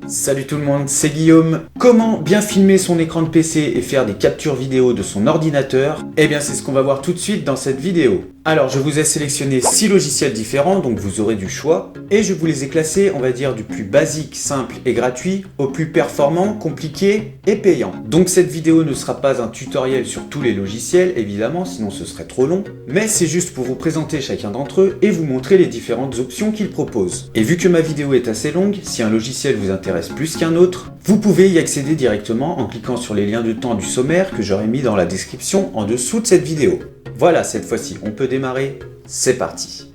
Salut tout le monde, c'est Guillaume. Comment bien filmer son écran de PC et faire des captures vidéo de son ordinateur? Eh bien c'est ce qu'on va voir tout de suite dans cette vidéo. Alors je vous ai sélectionné 6 logiciels différents, donc vous aurez du choix. Et je vous les ai classés, on va dire, du plus basique, simple et gratuit, au plus performant, compliqué et payant. Donc cette vidéo ne sera pas un tutoriel sur tous les logiciels, évidemment, sinon ce serait trop long. Mais c'est juste pour vous présenter chacun d'entre eux et vous montrer les différentes options qu'ils proposent. Et vu que ma vidéo est assez longue, si un logiciel vous intéresse plus qu'un autre, vous pouvez y accéder directement en cliquant sur les liens de temps du sommaire que j'aurai mis dans la description en dessous de cette vidéo. Voilà, cette fois-ci, on peut démarrer, c'est parti.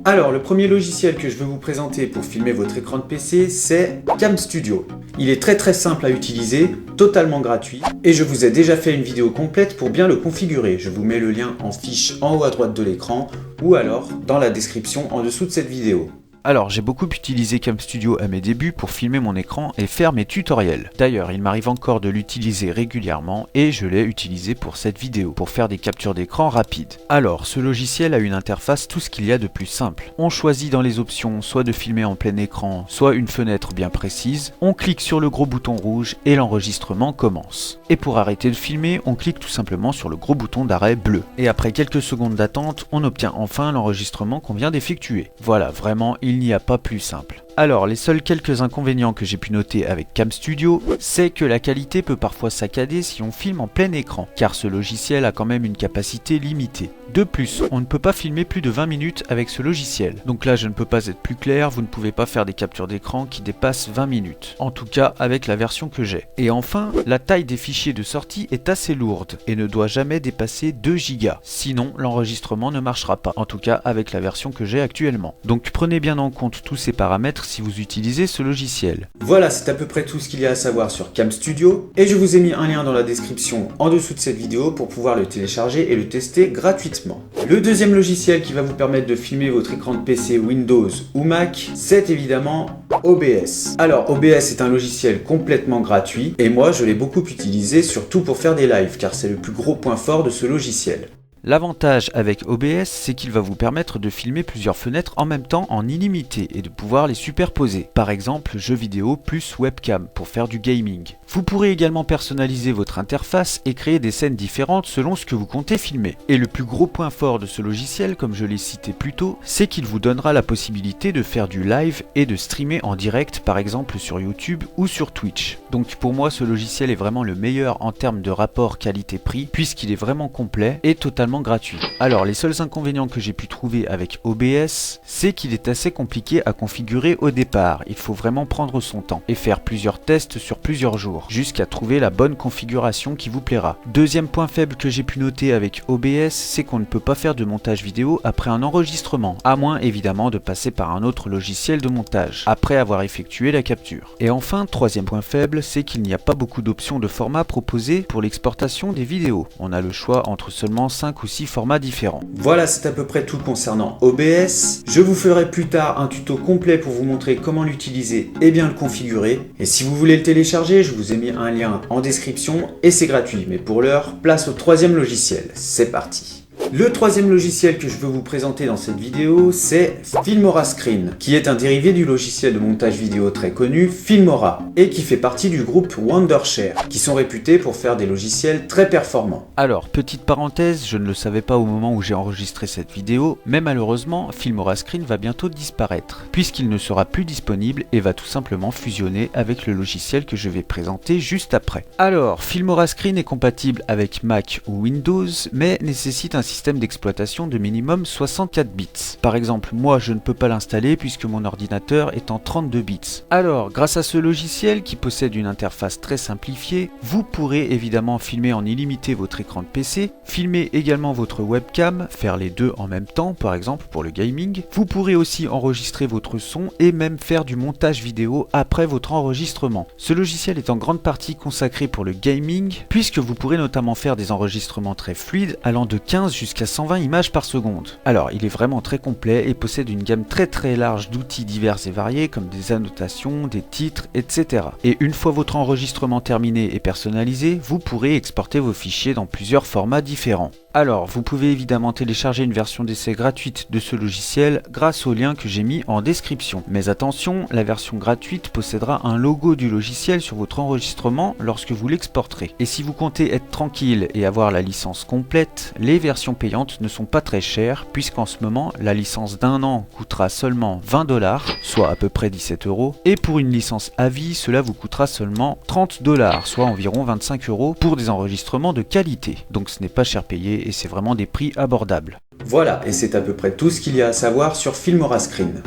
Alors, le premier logiciel que je veux vous présenter pour filmer votre écran de PC, c'est Cam Studio. Il est très simple à utiliser, totalement gratuit, et je vous ai déjà fait une vidéo complète pour bien le configurer. Je vous mets le lien en fiche en haut à droite de l'écran, ou alors dans la description en dessous de cette vidéo. Alors, j'ai beaucoup utilisé Cam Studio à mes débuts pour filmer mon écran et faire mes tutoriels. D'ailleurs, il m'arrive encore de l'utiliser régulièrement et je l'ai utilisé pour cette vidéo, pour faire des captures d'écran rapides. Alors, ce logiciel a une interface tout ce qu'il y a de plus simple. On choisit dans les options soit de filmer en plein écran, soit une fenêtre bien précise. On clique sur le gros bouton rouge et l'enregistrement commence. Et pour arrêter de filmer, on clique tout simplement sur le gros bouton d'arrêt bleu. Et après quelques secondes d'attente, on obtient enfin l'enregistrement qu'on vient d'effectuer. Voilà, vraiment, il n'y a pas plus simple. Alors, les seuls quelques inconvénients que j'ai pu noter avec Cam Studio, c'est que la qualité peut parfois saccader si on filme en plein écran, car ce logiciel a quand même une capacité limitée. De plus, on ne peut pas filmer plus de 20 minutes avec ce logiciel. Donc là, je ne peux pas être plus clair, vous ne pouvez pas faire des captures d'écran qui dépassent 20 minutes. En tout cas, avec la version que j'ai. Et enfin, la taille des fichiers de sortie est assez lourde et ne doit jamais dépasser 2 Go. Sinon, l'enregistrement ne marchera pas. En tout cas, avec la version que j'ai actuellement. Donc prenez bien en compte tous ces paramètres si vous utilisez ce logiciel. Voilà, c'est à peu près tout ce qu'il y a à savoir sur Cam Studio, et je vous ai mis un lien dans la description en dessous de cette vidéo pour pouvoir le télécharger et le tester gratuitement. Le deuxième logiciel qui va vous permettre de filmer votre écran de PC Windows ou Mac, c'est évidemment OBS. Alors OBS est un logiciel complètement gratuit, et moi je l'ai beaucoup utilisé surtout pour faire des lives, car c'est le plus gros point fort de ce logiciel. L'avantage avec OBS, c'est qu'il va vous permettre de filmer plusieurs fenêtres en même temps en illimité et de pouvoir les superposer. Par exemple, jeux vidéo plus webcam pour faire du gaming. Vous pourrez également personnaliser votre interface et créer des scènes différentes selon ce que vous comptez filmer. Et le plus gros point fort de ce logiciel, comme je l'ai cité plus tôt, c'est qu'il vous donnera la possibilité de faire du live et de streamer en direct, par exemple sur YouTube ou sur Twitch. Donc pour moi, ce logiciel est vraiment le meilleur en termes de rapport qualité-prix, puisqu'il est vraiment complet et totalement gratuit. Alors les seuls inconvénients que j'ai pu trouver avec OBS, c'est qu'il est assez compliqué à configurer au départ. Il faut vraiment prendre son temps et faire plusieurs tests sur plusieurs jours, jusqu'à trouver la bonne configuration qui vous plaira. Deuxième point faible que j'ai pu noter avec OBS, c'est qu'on ne peut pas faire de montage vidéo après un enregistrement, à moins évidemment de passer par un autre logiciel de montage, après avoir effectué la capture. Et enfin, troisième point faible, c'est qu'il n'y a pas beaucoup d'options de format proposées pour l'exportation des vidéos. On a le choix entre seulement 5 ou 6 formats différents. Voilà, c'est à peu près tout concernant OBS. Je vous ferai plus tard un tuto complet pour vous montrer comment l'utiliser et bien le configurer. Et si vous voulez le télécharger, je vous ai mis un lien en description et c'est gratuit. Mais pour l'heure, place au troisième logiciel. C'est parti. Le troisième logiciel que je veux vous présenter dans cette vidéo, c'est Filmora Screen, qui est un dérivé du logiciel de montage vidéo très connu Filmora, et qui fait partie du groupe Wondershare, qui sont réputés pour faire des logiciels très performants. Alors, petite parenthèse, je ne le savais pas au moment où j'ai enregistré cette vidéo, mais malheureusement, Filmora Screen va bientôt disparaître, puisqu'il ne sera plus disponible et va tout simplement fusionner avec le logiciel que je vais présenter juste après. Alors, Filmora Screen est compatible avec Mac ou Windows, mais nécessite un système d'exploitation de minimum 64 bits. Par exemple, moi je ne peux pas l'installer puisque mon ordinateur est en 32 bits. Alors, grâce à ce logiciel qui possède une interface très simplifiée, vous pourrez évidemment filmer en illimité votre écran de PC, filmer également votre webcam, faire les deux en même temps, par exemple pour le gaming. Vous pourrez aussi enregistrer votre son et même faire du montage vidéo après votre enregistrement. Ce logiciel est en grande partie consacré pour le gaming, puisque vous pourrez notamment faire des enregistrements très fluides allant de 15 jusqu'à 120 images par seconde. Alors, il est vraiment très complet et possède une gamme très large d'outils divers et variés comme des annotations, des titres, etc. Et une fois votre enregistrement terminé et personnalisé, vous pourrez exporter vos fichiers dans plusieurs formats différents. Alors, vous pouvez évidemment télécharger une version d'essai gratuite de ce logiciel grâce au lien que j'ai mis en description. Mais attention, la version gratuite possédera un logo du logiciel sur votre enregistrement lorsque vous l'exporterez. Et si vous comptez être tranquille et avoir la licence complète, les versions payantes ne sont pas très chères puisqu'en ce moment, la licence d'1 an coûtera seulement 20 $, soit à peu près 17 €, et pour une licence à vie, cela vous coûtera seulement 30 $, soit environ 25 € pour des enregistrements de qualité. Donc ce n'est pas cher payé et c'est vraiment des prix abordables. Voilà, et c'est à peu près tout ce qu'il y a à savoir sur Filmora Screen.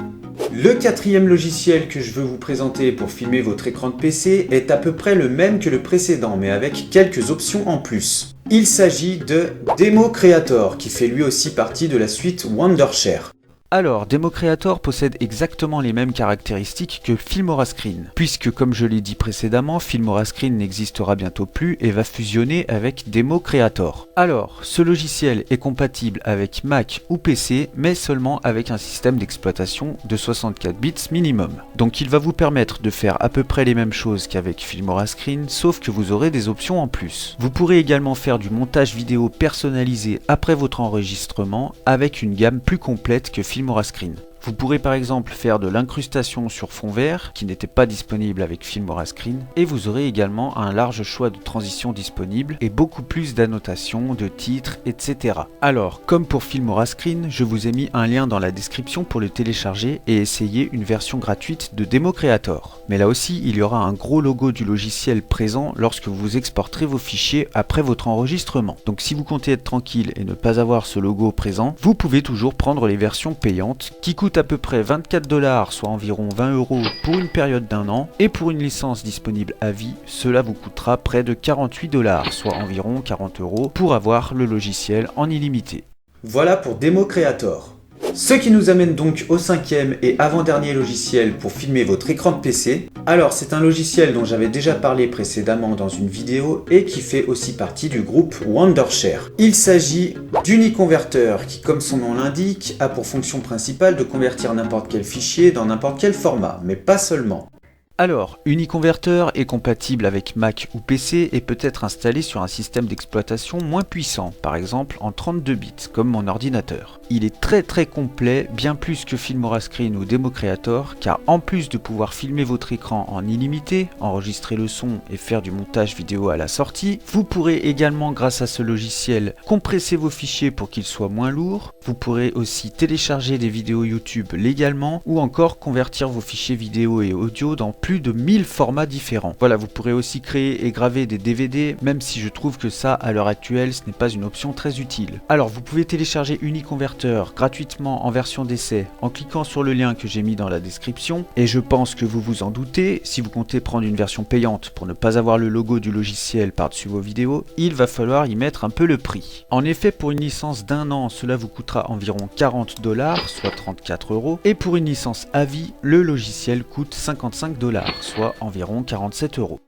Le quatrième logiciel que je veux vous présenter pour filmer votre écran de PC est à peu près le même que le précédent, mais avec quelques options en plus. Il s'agit de Demo Creator, qui fait lui aussi partie de la suite Wondershare. Alors, Demo Creator possède exactement les mêmes caractéristiques que Filmora Screen, puisque comme je l'ai dit précédemment, Filmora Screen n'existera bientôt plus et va fusionner avec Demo Creator. Alors, ce logiciel est compatible avec Mac ou PC, mais seulement avec un système d'exploitation de 64 bits minimum. Donc il va vous permettre de faire à peu près les mêmes choses qu'avec Filmora Screen, sauf que vous aurez des options en plus. Vous pourrez également faire du montage vidéo personnalisé après votre enregistrement, avec une gamme plus complète que Filmora Screen. Vous pourrez par exemple faire de l'incrustation sur fond vert qui n'était pas disponible avec Filmora Screen, et vous aurez également un large choix de transitions disponibles et beaucoup plus d'annotations, de titres, etc. Alors, comme pour Filmora Screen, je vous ai mis un lien dans la description pour le télécharger et essayer une version gratuite de Demo Creator. Mais là aussi, il y aura un gros logo du logiciel présent lorsque vous exporterez vos fichiers après votre enregistrement. Donc si vous comptez être tranquille et ne pas avoir ce logo présent, vous pouvez toujours prendre les versions payantes qui coûtent à peu près 24 $, soit environ 20 € pour une période d'1 an, et pour une licence disponible à vie, cela vous coûtera près de 48 $, soit environ 40 € pour avoir le logiciel en illimité. Voilà pour Demo Creator. Ce qui nous amène donc au cinquième et avant-dernier logiciel pour filmer votre écran de PC. Alors c'est un logiciel dont j'avais déjà parlé précédemment dans une vidéo et qui fait aussi partie du groupe Wondershare. Il s'agit d'Uniconverter qui, comme son nom l'indique, a pour fonction principale de convertir n'importe quel fichier dans n'importe quel format, mais pas seulement. Alors, Uniconverter est compatible avec Mac ou PC et peut être installé sur un système d'exploitation moins puissant, par exemple en 32 bits, comme mon ordinateur. Il est très complet, bien plus que Filmora Screen ou Demo Creator, car en plus de pouvoir filmer votre écran en illimité, enregistrer le son et faire du montage vidéo à la sortie, vous pourrez également, grâce à ce logiciel, compresser vos fichiers pour qu'ils soient moins lourds. Vous pourrez aussi télécharger des vidéos YouTube légalement, ou encore convertir vos fichiers vidéo et audio dans plus de 1000 formats différents. Voilà, vous pourrez aussi créer et graver des DVD, même si je trouve que ça, à l'heure actuelle, ce n'est pas une option très utile. Alors, vous pouvez télécharger Uniconverter gratuitement en version d'essai en cliquant sur le lien que j'ai mis dans la description, et je pense que vous vous en doutez, si vous comptez prendre une version payante pour ne pas avoir le logo du logiciel par-dessus vos vidéos, il va falloir y mettre un peu le prix. En effet, pour une licence d'1 an, cela vous coûtera environ 40 $, soit 34 €, et pour une licence à vie, le logiciel coûte 55 $, soit environ 47 €.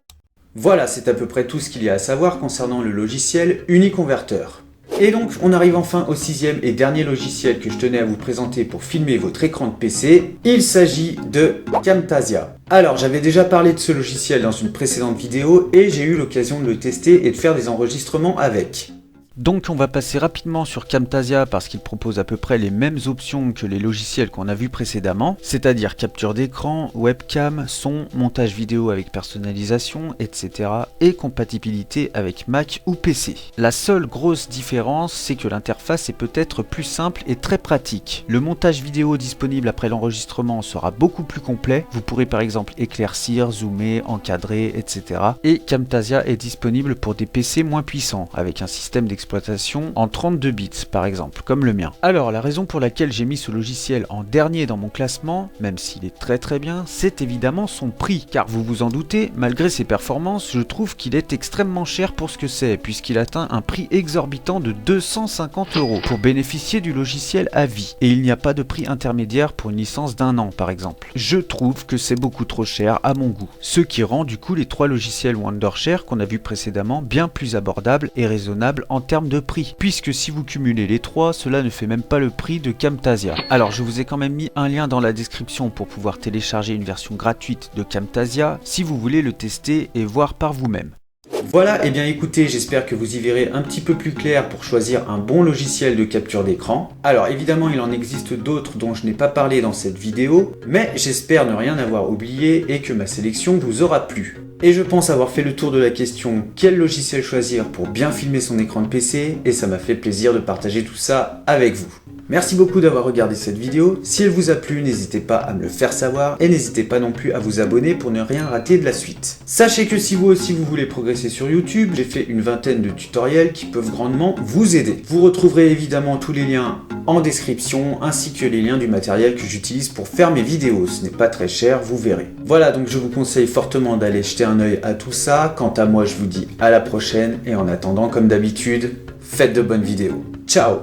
Voilà, c'est à peu près tout ce qu'il y a à savoir concernant le logiciel Uniconverter. Et donc, on arrive enfin au sixième et dernier logiciel que je tenais à vous présenter pour filmer votre écran de PC. Il s'agit de Camtasia. Alors, j'avais déjà parlé de ce logiciel dans une précédente vidéo et j'ai eu l'occasion de le tester et de faire des enregistrements avec. Donc on va passer rapidement sur Camtasia parce qu'il propose à peu près les mêmes options que les logiciels qu'on a vus précédemment, c'est-à-dire capture d'écran, webcam, son, montage vidéo avec personnalisation, etc. et compatibilité avec Mac ou PC. La seule grosse différence, c'est que l'interface est peut-être plus simple et très pratique. Le montage vidéo disponible après l'enregistrement sera beaucoup plus complet, vous pourrez par exemple éclaircir, zoomer, encadrer, etc. Et Camtasia est disponible pour des PC moins puissants, avec un système d'exploitation en 32 bits par exemple, comme le mien. Alors la raison pour laquelle j'ai mis ce logiciel en dernier dans mon classement, même s'il est très bien, c'est évidemment son prix, car vous vous en doutez, malgré ses performances, je trouve qu'il est extrêmement cher pour ce que c'est, puisqu'il atteint un prix exorbitant de 250 € pour bénéficier du logiciel à vie, et il n'y a pas de prix intermédiaire pour une licence d'1 an par exemple. Je trouve que c'est beaucoup trop cher à mon goût, ce qui rend du coup les trois logiciels Wondershare qu'on a vu précédemment bien plus abordables et raisonnables en termes de prix, puisque si vous cumulez les trois, cela ne fait même pas le prix de Camtasia. Alors je vous ai quand même mis un lien dans la description pour pouvoir télécharger une version gratuite de Camtasia si vous voulez le tester et voir par vous-même. Voilà, et bien écoutez, j'espère que vous y verrez un petit peu plus clair pour choisir un bon logiciel de capture d'écran. Alors évidemment, il en existe d'autres dont je n'ai pas parlé dans cette vidéo, mais j'espère ne rien avoir oublié et que ma sélection vous aura plu. Et je pense avoir fait le tour de la question quel logiciel choisir pour bien filmer son écran de PC, et ça m'a fait plaisir de partager tout ça avec vous. Merci beaucoup d'avoir regardé cette vidéo. Si elle vous a plu, n'hésitez pas à me le faire savoir et n'hésitez pas non plus à vous abonner pour ne rien rater de la suite. Sachez que si vous aussi vous voulez progresser sur YouTube, j'ai fait une vingtaine de tutoriels qui peuvent grandement vous aider. Vous retrouverez évidemment tous les liens en description ainsi que les liens du matériel que j'utilise pour faire mes vidéos. Ce n'est pas très cher, vous verrez. Voilà, donc je vous conseille fortement d'aller jeter un œil à tout ça. Quant à moi, je vous dis à la prochaine et en attendant, comme d'habitude, faites de bonnes vidéos. Ciao!